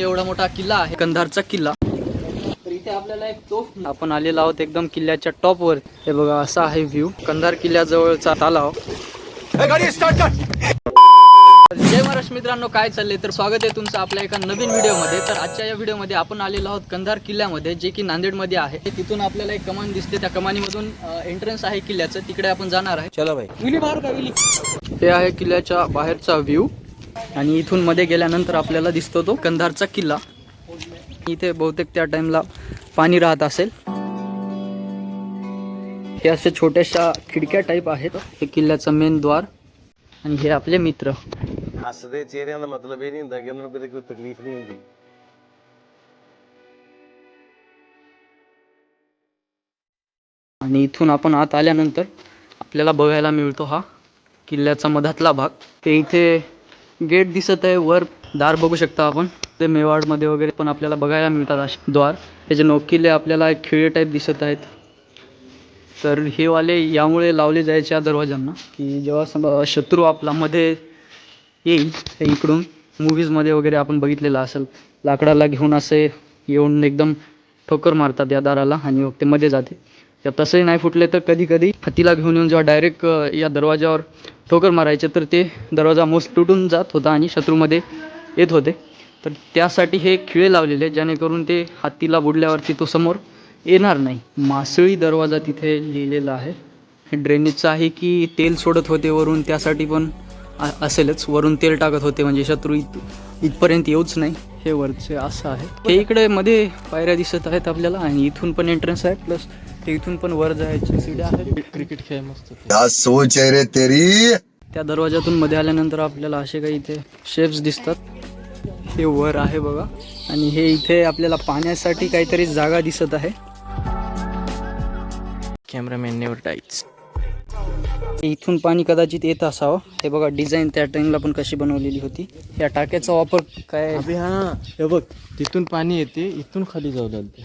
एवढा मोठा किल्ला आहे, कंधारचा किल्ला. तर इथे आपल्याला एक तोफ, आपण आलेलो आहोत एकदम किल्ल्याच्या टॉप वर. हे बघा असा आहे व्ह्यू कंधार किल्ल्याजवळचा तलाव. जय महाराष्ट्र मित्रांनो, काय चाललंय? तर स्वागत आहे तुमचं आपल्या एका नवीन व्हिडिओमध्ये. तर आजच्या या व्हिडिओमध्ये आपण आलेलो आहोत कंधार किल्ल्यामध्ये, जे की नांदेडमध्ये आहे. तिथून आपल्याला एक कमान दिसते, त्या कमानीमधून एंट्रन्स आहे किल्ल्याचं, तिकडे आपण जाणार आहे. चला भाई, विली मारू का विली. हे आहे किल्ल्याच्या बाहेरचा व्ह्यू आणि इथून मध्ये गेल्यानंतर आपल्याला दिसतो तो कंधारचा किल्ला. इथे बहुतेक त्या टाइमला पाणी राहत असेल. हे असे छोट्याशा खिडक्या टाईप आहेत. हे किल्ल्याचं मेन द्वार आणि हे आपले मित्र. हसदे चेहरे का मतलब ये नहीं होता कि उन्हें कोई तकलीफ नहीं होती. आणि इथून आपण आत आल्यानंतर आपल्याला बघायला मिळतो हा किल्ल्याचा मधातला भाग. ते इथे गेट दिसत आहे, वर दार बघू शकता आपण. ते मेवाडमध्ये वगैरे पण आपल्याला बघायला मिळतात असे द्वार. त्याचे नोकिले आपल्याला एक खिळे टाईप दिसत आहेत. तर हे वाले यामुळे लावले जायचे या दरवाजांना, की जेव्हा शत्रू आपला मध्ये येईल, हे इकडून मूवीजमध्ये वगैरे आपण बघितलेलं असेल, लाकडाला घेऊन असे येऊन एकदम ठोकर मारतात या दाराला आणि मग ते मध्ये जाते. जर तसंही नाही फुटले तर कधी कधी हत्तीला घेऊन येऊन जेव्हा डायरेक्ट या दरवाजावर ठोकर मारायचे तर ते दरवाजा मोस्ट तुटून जात होता आणि शत्रूमध्ये येत होते. तर त्यासाठी हे खिळे लावलेले, जेणेकरून ते हत्तीला बुडल्यावरती तो समोर येणार नाही. मासळी दरवाजा तिथे लिहिलेला आहे. हे ड्रेनेजचं आहे की तेल सोडत होते वरून, त्यासाठी पण असेलच. वरून तेल टाकत होते म्हणजे शत्रू इथपर्यंत येऊच नाही. हे वरचे असं आहे. हे इकडे मध्ये पायऱ्या दिसत आहेत आपल्याला आणि इथून पण एंट्रन्स आहे, प्लस ते इथून पण वर जायचे सीड्या आहेत. क्रिकेट खेळ मस्त. क्या सोच है रे तेरी. त्या दरवाजातून मध्ये आल्यानंतर आपल्याला असे काही इथे शेप्स दिसतात. हे वर आहे बघा. आणि हे इथे आपल्याला पाण्यासाठी काहीतरी जागा दिसत आहे. Cameraman never dies. इथून पाणी कदाचित येत असावं. हे बघा डिझाईन त्या टाइमला पण कशी बनवलेली होती. या टाक्याचा वापर काय. हा हे बघ, तिथून पाणी येते, इथून खाली जाऊ लागते.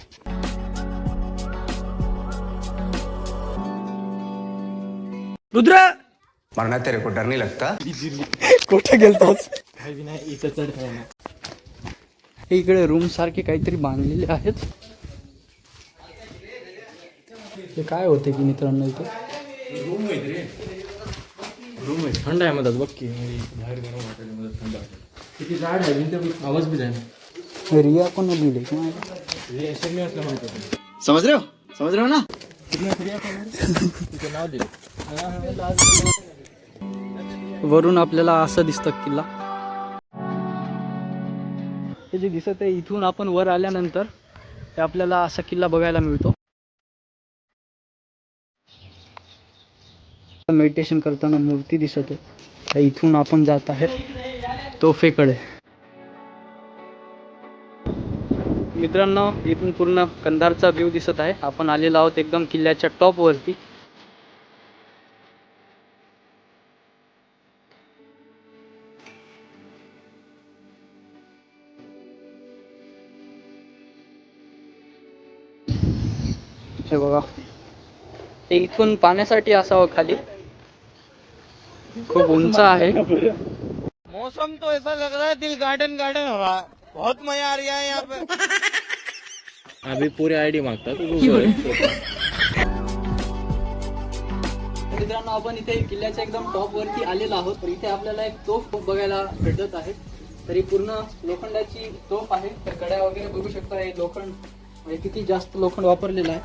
रुद्र मरना तेरे को डर नहीं लगता. कुठे गेलतोस? नाही इथं चढ. हे इकडे रूम सारखे काहीतरी बांधलेले आहेत. ते काय होते की मित्रांनो, इथे रूम आहेत रे. रूम आहे, थंड आहे मधात बघ की. बाहेर गरम वाटायला मधात थंड वाटेल. किती जाड आहे भिंत, आवाज बी जाय. रिया कोण लिहिले असं मी असलं माहिती. समझ रहे हो ना. तिचं नाव दिलं. वरून आपल्याला असं दिसतं किल्ला. हे जे दिसत आहे इथून आपण वर आल्यानंतर ते आपल्याला असा किल्ला बघायला मिळतो. मेडिटेशन करताना मूर्ती दिसत आहे. इथून आपण जात आहे तोफेकडे. मित्रांनो, इथून पूर्ण कंधारचा व्ह्यू दिसत आहे. आपण आलेलो आहोत एकदम किल्ल्याच्या टॉप वरती. हे बघा, ते इथून पाण्यासाठी असावं खाली. खूप उंच आहे. मौसम तो ऐसा लग रहा है दिल गार्डन गार्डन हो रहा है. बहुत मजा आ रहा है यहाँ पे. अभी पूरी आयडी मागतात. मित्रांनो, आपण इथे किल्ल्याच्या एकदम टॉप वरती आलेलो आहोत. तर इथे आपल्याला एक तोफ बघायला भेटत आहे. तरी पूर्ण लोखंडाची तोफ आहे. तर कड्या वगैरे बघू शकता. हे लोखंड म्हणजे किती जास्त लोखंड वापरलेलं आहे.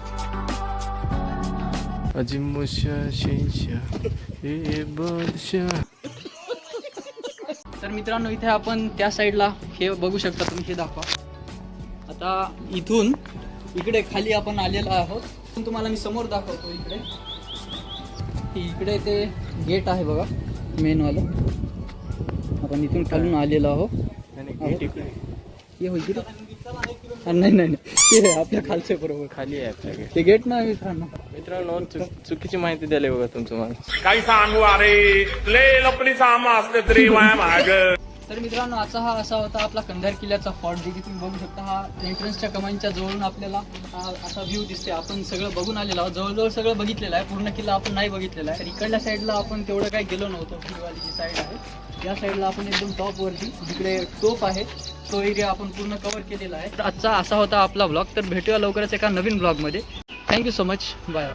तर मित्रांनो, इथे आपण त्या साईडला हे बघू शकता तुम्ही. हे दाखवा. आता इथून इकडे खाली आपण आलेलो आहोत. तुम्हाला मी समोर दाखवतो. इकडे ते गेट आहे बघा, मेन वालं. आपण इथून खालून आलेलो आहोत. हे हो इकडे. नाही ते आपल्या खालच्या बरोबर खाली आहे आपल्या. ते गेट नाही मित्रांनो. चुकीची माहिती द्यायला बघा तुमचं मला. काही सांगू अरे लय लपडी सामा असले तरी वाया माग. तर मित्रांनो, हा असा होता आपला कंधार किल्ल्याचा फॉर्ट, जे की तुम्ही बघू शकता. हा एंट्रन्सच्या कमानीच्या जवळून आपल्याला असा व्ह्यू दिसते. आपण सगळं बघून आलेलो आहोत. जवळजवळ सगळं बघितलेलं आहे. पूर्ण किल्ला आपण नाही बघितलेला आहे. तर इकडल्या साईडला आपण तेवढं काही गेलो नव्हतो. ही वाली जी साईड आहे, या साईडला आपण एकदम टॉप वरती जिकडे तोफ आहे तो एरिया आपण पूर्ण कव्हर केलेला आहे. तर आजचा असा होता आपला ब्लॉग. तर भेटूया लवकरच एका नवीन ब्लॉगमध्ये. Thank you so much. बाय.